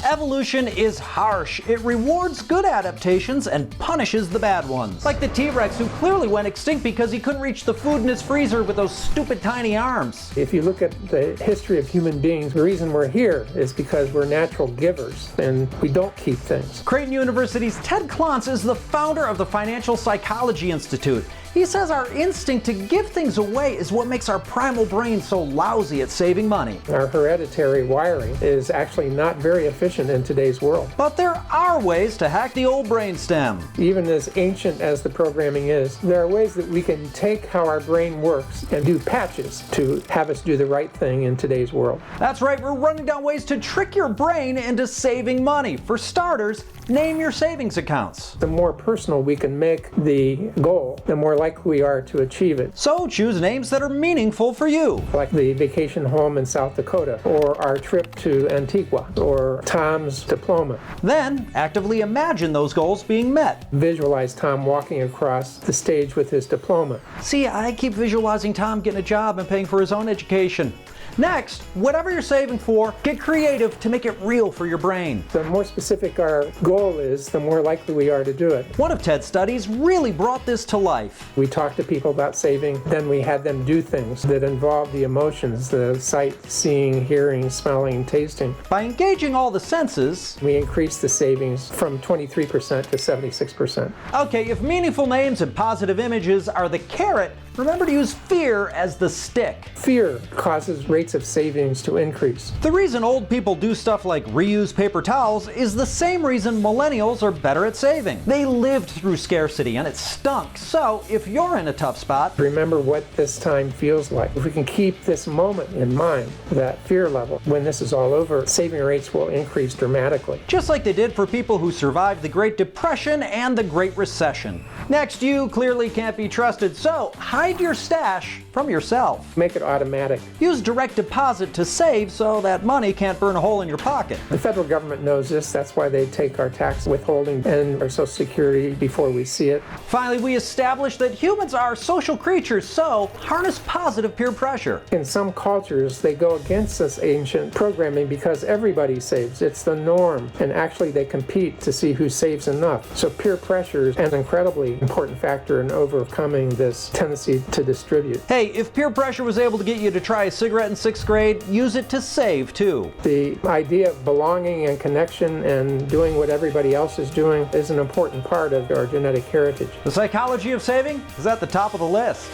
Evolution is harsh. It rewards good adaptations and punishes the bad ones. Like the T-Rex, who clearly went extinct because he couldn't reach the food in his freezer with those stupid tiny arms. If you look at the history of human beings, the reason we're here is because we're natural givers and we don't keep things. Creighton University's Ted Klontz is the founder of the Financial Psychology Institute. He says our instinct to give things away is what makes our primal brain so lousy at saving money. Our hereditary wiring is actually not very efficient in today's world. But there are ways to hack the old brainstem. Even as ancient as the programming is, there are ways that we can take how our brain works and do patches to have us do the right thing in today's world. That's right, we're running down ways to trick your brain into saving money. For starters, name your savings accounts. The more personal we can make the goal, the more likely we are to achieve it. So choose names that are meaningful for you. Like the vacation home in South Dakota, or our trip to Antigua, or Tom's diploma. Then actively imagine those goals being met. Visualize Tom walking across the stage with his diploma. See, I keep visualizing Tom getting a job and paying for his own education. Next, whatever you're saving for, get creative to make it real for your brain. The more specific our goal is, the more likely we are to do it. One of Ted's studies really brought this to life. We talked to people about saving, then we had them do things that involve the emotions, the sight, seeing, hearing, smelling, tasting. By engaging all the senses, we increased the savings from 23% to 76%. Okay, if meaningful names and positive images are the carrot, remember to use fear as the stick. Fear causes rates of savings to increase. The reason old people do stuff like reuse paper towels is the same reason millennials are better at saving. They lived through scarcity and it stunk. So if you're in a tough spot, remember what this time feels like. If we can keep this moment in mind, that fear level, when this is all over, saving rates will increase dramatically. Just like they did for people who survived the Great Depression and the Great Recession. Next, you clearly can't be trusted, so hide your stash from yourself. Make it automatic. Use direct deposit to save so that money can't burn a hole in your pocket. The federal government knows this. That's why they take our tax withholding and our Social Security before we see it. Finally, we established that humans are social creatures, so harness positive peer pressure. In some cultures, they go against this ancient programming because everybody saves. It's the norm. And actually, they compete to see who saves enough. So peer pressure is an incredibly important factor in overcoming this tendency to distribute. Hey, if peer pressure was able to get you to try a cigarette in 6th grade, use it to save too. The idea of belonging and connection and doing what everybody else is doing is an important part of our genetic heritage. The psychology of saving is at the top of the list.